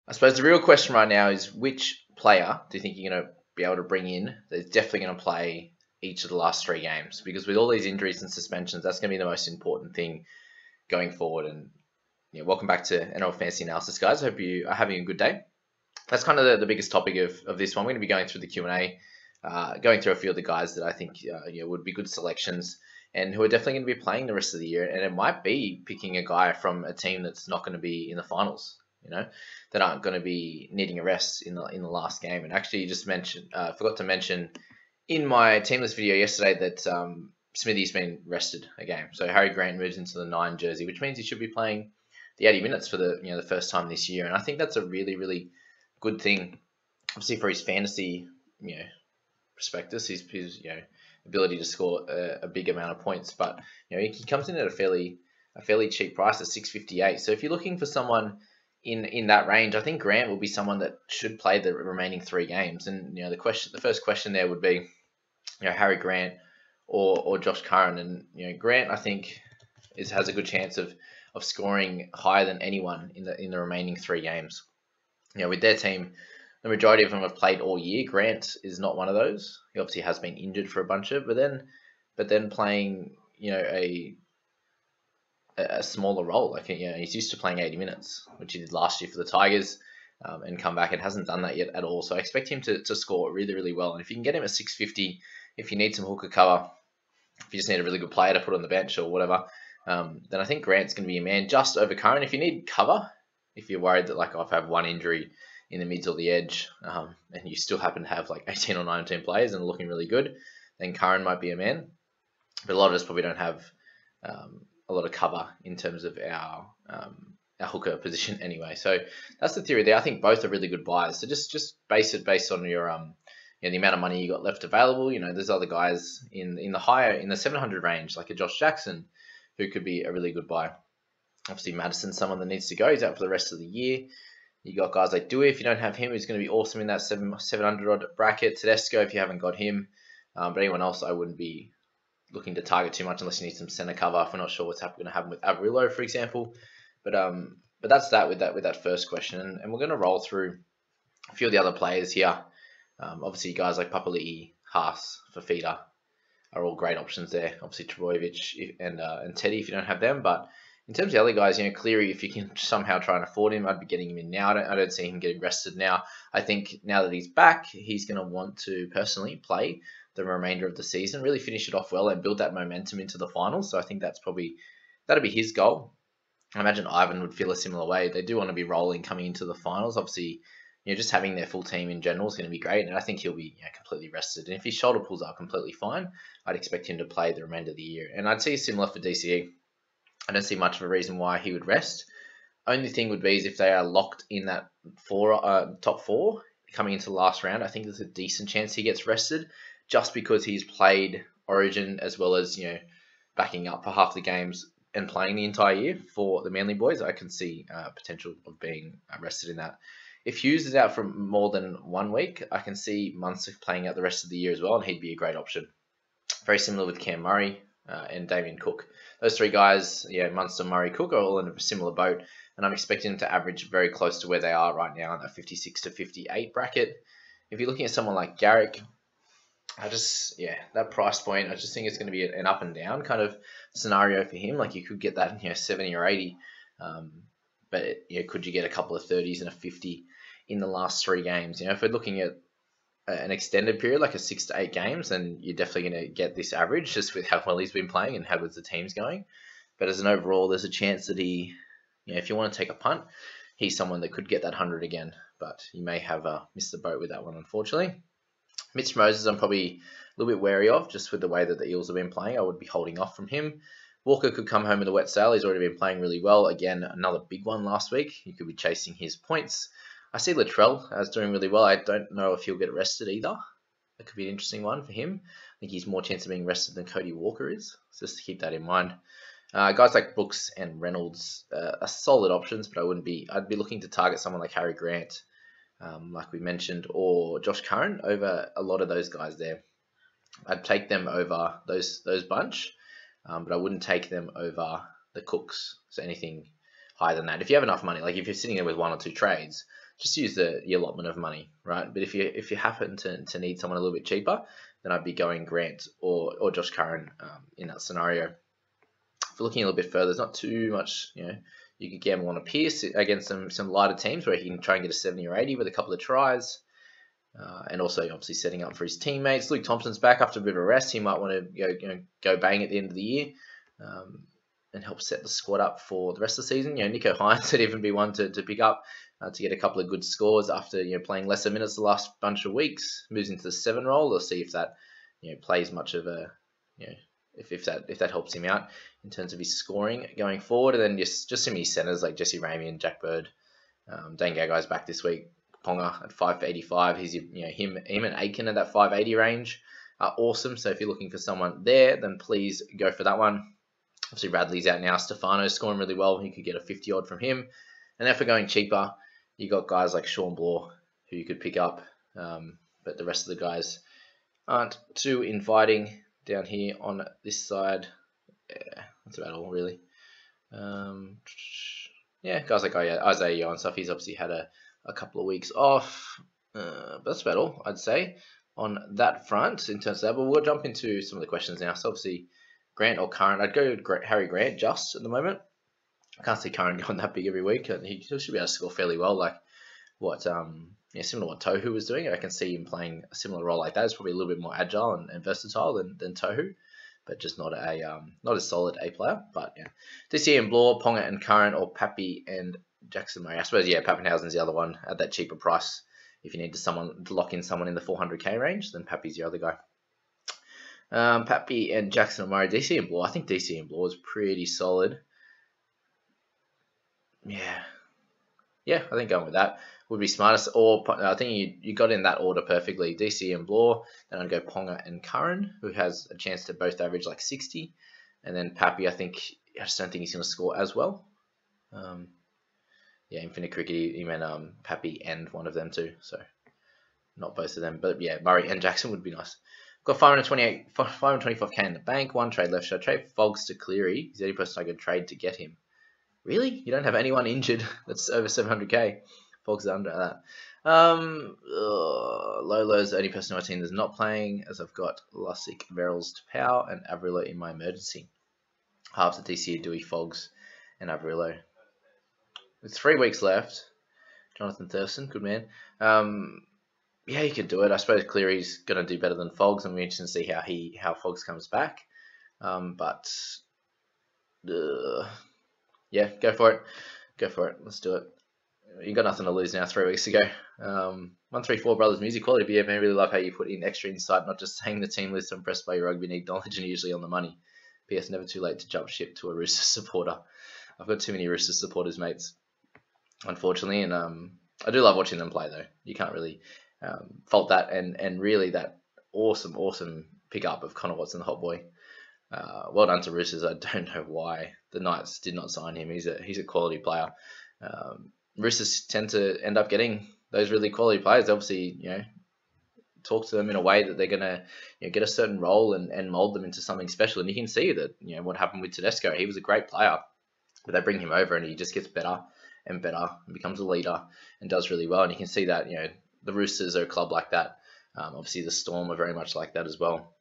I suppose the real question right now is which player do you think you're going to be able to bring in that's definitely going to play each of the last 3 games? Because with all these injuries and suspensions, that's going to be the most important thing going forward. And welcome back to NL Fantasy Analysis, guys. I hope you are having a good day. That's kind of the biggest topic of this one. We're going to be going through the Q&A, going through a few of the guys that I think would be good selections and who are definitely going to be playing the rest of the year. And it might be picking a guy from a team that's not going to be in the finals, that aren't going to be needing a rest in the last game. And actually, you just mentioned, forgot to mention in my team list video yesterday that Smithy's been rested a game. So Harry Grant moves into the 9 jersey, which means he should be playing the 80 minutes for the first time this year. And I think that's a really, really good thing, obviously for his fantasy, prospectus, his ability to score a big amount of points. But he comes in at a fairly cheap price at 658. So if you're looking for someone in that range, I think Grant will be someone that should play the remaining 3 games. And the first question there would be, Harry Grant or Josh Curran. And Grant, I think, has a good chance of scoring higher than anyone in the remaining 3 games. With their team, the majority of them have played all year. Grant is not one of those. He obviously has been injured for a bunch of, but then playing a smaller role. Like he's used to playing 80 minutes, which he did last year for the Tigers, and come back and hasn't done that yet at all. So I expect him to score really, really well. And if you can get him at 650, if you need some hooker cover, if you just need a really good player to put on the bench or whatever, then I think Grant's going to be a man just over Curran. If you need cover, if you're worried that if I have one injury in the mids or the edge, and you still happen to have 18 or 19 players and looking really good, then Curran might be a man. But a lot of us probably don't have a lot of cover in terms of our hooker position anyway. So that's the theory there. I think both are really good buys. So just base it based on your the amount of money you got left available. There's other guys in the 700 range, like a Josh Jackson, who could be a really good buy. Obviously, Madison's someone that needs to go. He's out for the rest of the year. You got guys like Dewey, if you don't have him, who's going to be awesome in that 700 odd bracket. Tedesco, if you haven't got him. But anyone else, I wouldn't be looking to target too much unless you need some center cover. If we're not sure what's going to happen with Averillo, for example. But that's that with that first question. And we're going to roll through a few of the other players here. Obviously, guys like Papali'i, Haas, Fafita are all great options there. Obviously, Trbojevic and Teddy if you don't have them. But in terms of the other guys, Cleary, if you can somehow try and afford him, I'd be getting him in now. I don't see him getting rested now. I think now that he's back, he's going to want to personally play the remainder of the season, really finish it off well and build that momentum into the finals. So I think that'll be his goal. I imagine Ivan would feel a similar way. They do want to be rolling coming into the finals. Obviously, just having their full team in general is going to be great, and I think he'll be completely rested. And if his shoulder pulls are completely fine, I'd expect him to play the remainder of the year. And I'd see similar for DCE. I don't see much of a reason why he would rest. Only thing would be is if they are locked in that top 4 coming into the last round, I think there's a decent chance he gets rested just because he's played Origin as well as, backing up for half the games and playing the entire year for the Manly boys. I can see potential of being rested in that. If Hughes is out for more than 1 week, I can see Munster playing out the rest of the year as well, and he'd be a great option. Very similar with Cam Murray and Damien Cook. Those 3 guys, Munster, Murray, Cook, are all in a similar boat, and I'm expecting them to average very close to where they are right now in that 56 to 58 bracket. If you're looking at someone like Garrick, that price point, I just think it's going to be an up and down kind of scenario for him. You could get that 70 or 80, but could you get a couple of 30s and a 50 in the last 3 games? If we're looking at an extended period, like a 6 to 8 games, then you're definitely going to get this average just with how well he's been playing and how good the team's going. But as an overall, there's a chance that he, if you want to take a punt, he's someone that could get that 100 again. But you may have missed the boat with that one, unfortunately. Mitch Moses, I'm probably a little bit wary of, just with the way that the Eels have been playing. I would be holding off from him. Walker could come home with a wet sail. He's already been playing really well. Again, another big one last week. You could be chasing his points. I see Latrell as doing really well. I don't know if he'll get rested either. That could be an interesting one for him. I think he's more chance of being rested than Cody Walker is. So just to keep that in mind. Guys like Brooks and Reynolds are solid options, but I'd be looking to target someone like Harry Grant, like we mentioned, or Josh Curran over a lot of those guys there. I'd take them over those bunch, but I wouldn't take them over the Cooks. So anything higher than that. If you have enough money, if you're sitting there with 1 or 2 trades, just use the allotment of money, right? But if you happen to need someone a little bit cheaper, then I'd be going Grant or Josh Curran in that scenario. If we're looking a little bit further, there's not too much, you could gamble on a Pierce against some lighter teams where he can try and get a 70 or 80 with a couple of tries. And also obviously setting up for his teammates. Luke Thompson's back after a bit of a rest. He might want to go bang at the end of the year and help set the squad up for the rest of the season. Nico Hines would even be one to pick up to get a couple of good scores after playing lesser minutes the last bunch of weeks. Moves into the 7 role. We'll see if that plays much of a if that helps him out in terms of his scoring going forward. And then just some of his centers like Jesse Ramey and Jack Bird. Dane Gagai's back this week. Ponga at 585. He's him and Aiken at that 580 range are awesome. So if you're looking for someone there, then please go for that one. Obviously Radley's out now. Stefano's scoring really well. He could get a 50 odd from him. And if we're going cheaper, you got guys like Sean Bloor who you could pick up. But the rest of the guys aren't too inviting down here on this side. Yeah, that's about all really. Guys like Isaiah Yo and stuff. He's obviously had a couple of weeks off. But that's about all, I'd say, on that front in terms of that. But we'll jump into some of the questions now. So obviously, Grant or Curran. I'd go Harry Grant just at the moment. I can't see Curran going that big every week. He should be able to score fairly well, like similar to what Tohu was doing. I can see him playing a similar role like that. It's probably a little bit more agile and versatile than Tohu, but just not a solid A player. But yeah, DC and Bloor, Ponga and Curran, or Pappy and Jackson Murray. I suppose Pappenhausen's the other one at that cheaper price. If you need to lock in someone in the 400k range, then Pappy's the other guy. Pappy and Jackson Murray, DC and Bloor. I think DC and Bloor is pretty solid. Yeah, I think going with that would be smartest. Or I think you got in that order perfectly. DC and Bloor. Then I'd go Ponga and Curran, who has a chance to both average like 60. And then Pappy, I just don't think he's going to score as well. Infinite Cricket, he meant Pappy and one of them too. So not both of them. But yeah, Murray and Jackson would be nice. Got 525k in the bank. One trade left. Should I trade Foggs to Cleary? He's the only person I could trade to get him. Really? You don't have anyone injured that's over 700k? Foggs is under that. Lolo's the only person on my team that's not playing, as I've got Lussick, Verrills to Power, and Averillo in my emergency. Halves the DC are Dewey, Foggs, and Averillo. With 3 weeks left, Jonathan Thurston, good man. You could do it. I suppose Cleary's going to do better than Foggs. I'm interested to see how Foggs comes back. Go for it. Go for it. Let's do it. You got nothing to lose now. 3 weeks ago. 134 Brothers Music Quality. But yeah, man, I really love how you put in extra insight, not just saying the team list and impressed by your rugby league knowledge and usually on the money. P.S. Never too late to jump ship to a Roosters supporter. I've got too many Roosters supporters, mates, unfortunately, and I do love watching them play though. You can't really fault that, and really that awesome pickup of Connor Watson, the hot boy. Well done to Roosters. I don't know why the Knights did not sign him. He's a quality player. Roosters tend to end up getting those really quality players. They obviously, talk to them in a way that they're gonna get a certain role and mold them into something special. And you can see that what happened with Tedesco. He was a great player, but they bring him over and he just gets better and better and becomes a leader and does really well. And you can see that the Roosters are a club like that. Obviously the Storm are very much like that as well.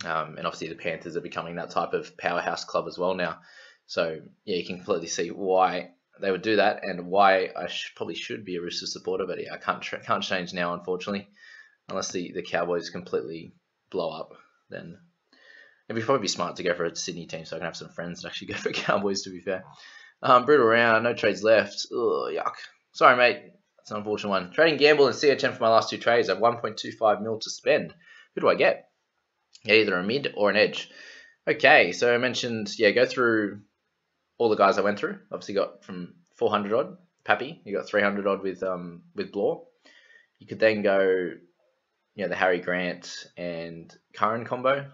And obviously the Panthers are becoming that type of powerhouse club as well now. So yeah, you can completely see why they would do that and why I probably should be a Roosters supporter. But yeah, I can't change now, unfortunately, unless the Cowboys completely blow up. Then it'd probably be smart to go for a Sydney team so I can have some friends that actually go for Cowboys, to be fair. Brutal round, no trades left. Ugh, yuck. Sorry, mate. That's an unfortunate one. Trading Gamble and CHM for my last 2 trades. I have 1.25 mil to spend. Who do I get? Yeah, either a mid or an edge. Okay, so I mentioned, go through all the guys I went through. Obviously got from 400 odd, Pappy. You got 300 odd with Bloor. You could then go, the Harry Grant and Curran combo.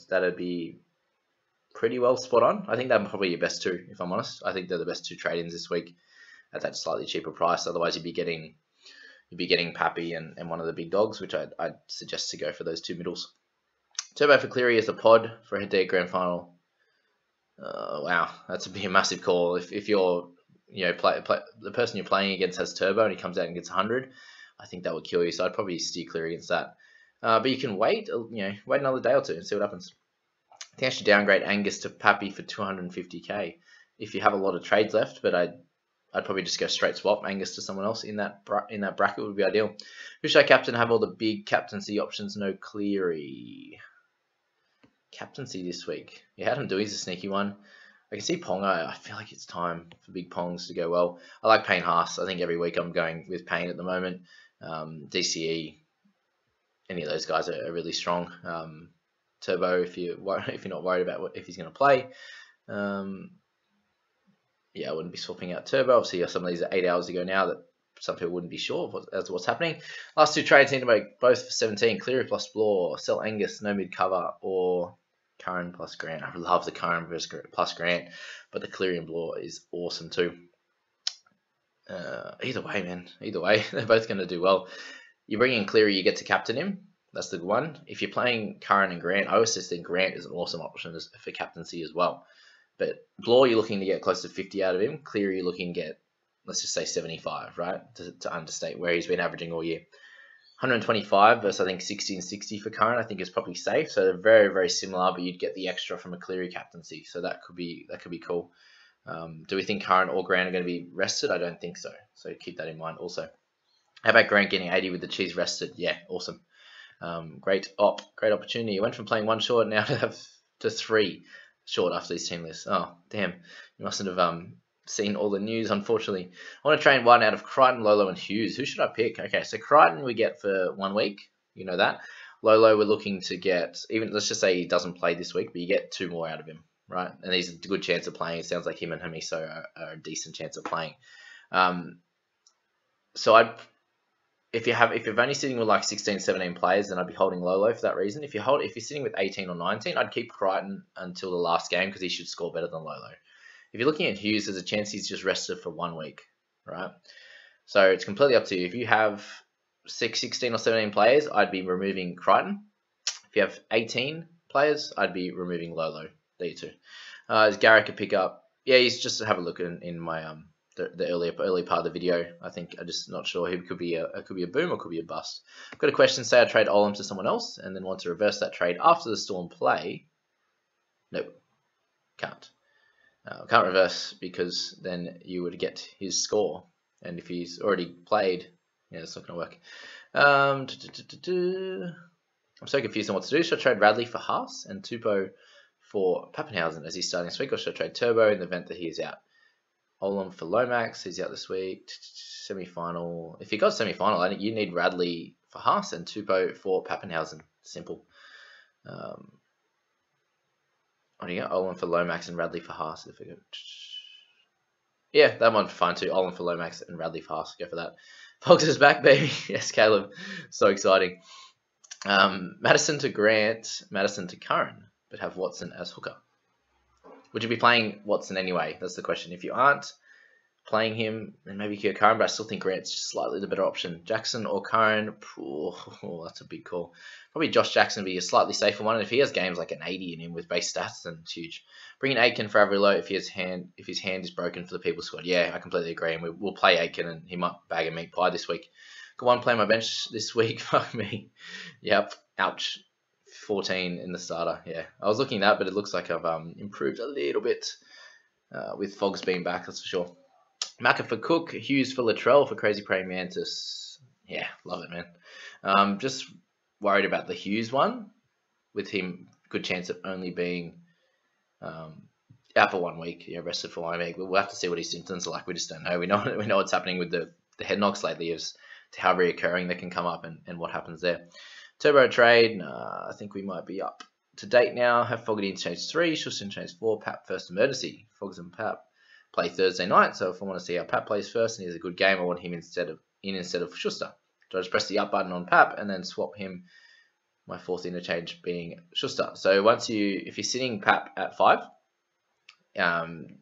That'd be pretty well spot on. I think that'd probably your best 2, if I'm honest. I think they're the best 2 trade-ins this week at that slightly cheaper price. Otherwise, you'd be getting Pappy and one of the big dogs, which I'd suggest to go for those 2 middles. Turbo for Cleary as a pod for a head-to-head grand final. Wow, that's be a massive call. If you're play the person you're playing against has turbo and he comes out and gets 100, I think that would kill you. So I'd probably steer clear against that. But you can wait another day or two and see what happens. I think I should downgrade Angus to Pappy for 250k if you have a lot of trades left, but I'd probably just go straight swap Angus to someone else in that bracket would be ideal. Who should I captain? Have all the big captaincy options. No Cleary. Captaincy this week. Yeah, Adam Dewey's a sneaky one. I can see Ponga. I feel like it's time for big Pongs to go well. I like Payne Haas. I think every week I'm going with Payne at the moment. DCE, any of those guys are really strong. Turbo, if you're not worried about if he's going to play. Yeah, I wouldn't be swapping out Turbo. Obviously, some of these are 8 hours ago now that some people wouldn't be sure as to what's happening. Last two trades need to make both for 17. Cleary plus Blore, sell Angus, no mid cover, or Curran plus Grant. I love the Curran plus Grant, but the Cleary and Blore is awesome too. Either way, man. Either way, they're both going to do well. You bring in Cleary, you get to captain him. That's the one. If you're playing Curran and Grant, I always just think Grant is an awesome option for captaincy as well. But Blore, you're looking to get close to 50 out of him. Cleary, you're looking to get, let's just say 75, right? To understate where he's been averaging all year. 125 versus, I think, 60 and 60 for Curran, I think is probably safe. So they're very, very similar, but you'd get the extra from a Cleary captaincy. So that could be cool. Do we think Curran or Grant are going to be rested? I don't think so. So keep that in mind also. How about Grant getting 80 with the cheese rested? Yeah, awesome. Great opportunity. You went from playing one short now to 3 short after these team lists. Oh, damn. You mustn't have seen all the news, unfortunately. I want to train one out of Crichton, Lolo, and Hughes. Who should I pick? Okay, so Crichton we get for 1 week. You know that. Lolo we're looking to get, even let's just say he doesn't play this week, but you get 2 more out of him, right? And he's a good chance of playing. It sounds like him and Hamiso are a decent chance of playing. So if you're only sitting with like 16, 17 players, then I'd be holding Lolo for that reason. If you're sitting with 18 or 19, I'd keep Crichton until the last game because he should score better than Lolo. If you're looking at Hughes, there's a chance he's just rested for 1 week, right? So it's completely up to you. If you have 16 or 17 players, I'd be removing Crichton. If you have 18 players, I'd be removing Lolo. There you two. As Garrett could pick up, yeah, he's just to have a look in my the early part of the video. I think I'm just not sure. He could be a boom or could be a bust. I've got a question. Say I trade Olam to someone else and then want to reverse that trade after the Storm play. Nope, can't. Can't reverse because then you would get his score, and if he's already played, yeah, it's not going to work. I'm so confused on what to do. Should I trade Radley for Haas and Tupou for Pappenhausen as he's starting this week, or should I trade Turbo in the event that he is out? Olam for Lomax, he's out this week. Semi-final. If he got semi-final, I think you need Radley for Haas and Tupou for Pappenhausen. Simple. What do you got? Olam for Lomax and Radley for Haas. If we go, yeah, that one's fine too. Olam for Lomax and Radley for Haas. Go for that. Fox is back, baby. Yes, Caleb. So exciting. Madison to Grant, Madison to Curran, but have Watson as hooker. Would you be playing Watson anyway? That's the question. If you aren't playing him, then maybe you Curran, but I still think Grant's just slightly the better option. Jackson or Curran? Oh, that's a big call. Probably Josh Jackson would be a slightly safer one. And if he has games like an 80 in him with base stats, then it's huge. Bring in Aitken for Avrilo if his hand is broken for the people squad. Yeah, I completely agree. And we'll play Aitken and he might bag a meat pie this week. Got one play on my bench this week. Fuck me. Yep. Ouch. 14 in the starter. Yeah, I was looking at that, but it looks like I've improved a little bit with Fogs being back, that's for sure. Macca for Cook, Hughes for Latrell for Crazy Praying Mantis. Yeah, love it, man. Just worried about the Hughes one with him. Good chance of only being out for 1 week. Yeah, rested for 1 week. We'll have to see what his symptoms are like. We just don't know. We know what's happening with the head knocks lately as to how reoccurring they can come up and what happens there. Turbo trade, I think we might be up to date now. Have Fogarty in change 3, Schuster in change 4, Pap first emergency. Fogs and Pap play Thursday night, so if I want to see how Pap plays first and he has a good game, I want him instead of Schuster. So I just press the up button on Pap and then swap him, my 4th interchange being Schuster. So if you're sitting Pap at 5, and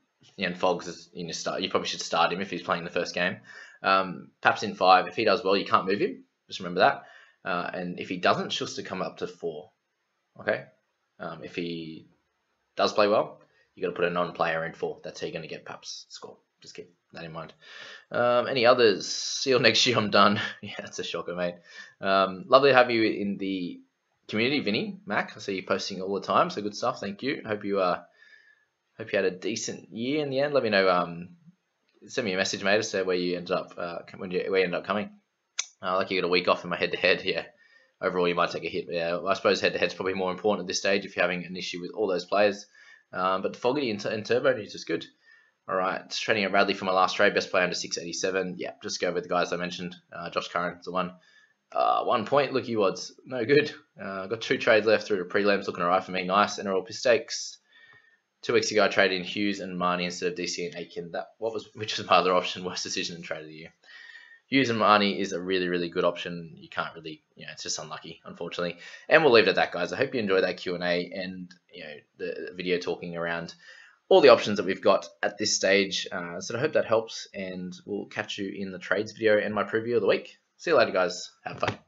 Fogs is in your start, you probably should start him if he's playing the first game. Pap's in 5. If he does well, you can't move him. Just remember that. And if he doesn't, Schuster come up to 4. Okay. If he does play well, you got to put a non-player in 4. That's how you're going to get Pap's score. Just kidding. that in mind. Any others? See you next year. I'm done. Yeah, that's a shocker, mate. Lovely to have you in the community, Vinny, Mac. I see you posting all the time, so good stuff. Thank you. Hope you had a decent year in the end. Let me know. Send me a message, mate, to say where you ended up where you ended up coming. Like you got a week off in my head-to-head. Yeah. Overall, you might take a hit. Yeah, I suppose head-to-head's probably more important at this stage if you're having an issue with all those players. But Fogarty and Turbo news is good. All right, trading at Radley for my last trade. Best player under 687. Yeah, just go with the guys I mentioned. Josh Curran's the one. 1 point. Look, you odds. No good. Got 2 trades left through the prelims. Looking alright for me. Nice. NRL piss stakes. 2 weeks ago, I traded in Hughes and Marnie instead of DC and Aiken. Which was my other option. Worst decision in trade of the year. Hughes and Marnie is a really, really good option. You can't really, it's just unlucky, unfortunately. And we'll leave it at that, guys. I hope you enjoyed that Q&A and, the video talking around all the options that we've got at this stage. So I hope that helps, and we'll catch you in the trades video and my preview of the week. See you later, guys. Have fun.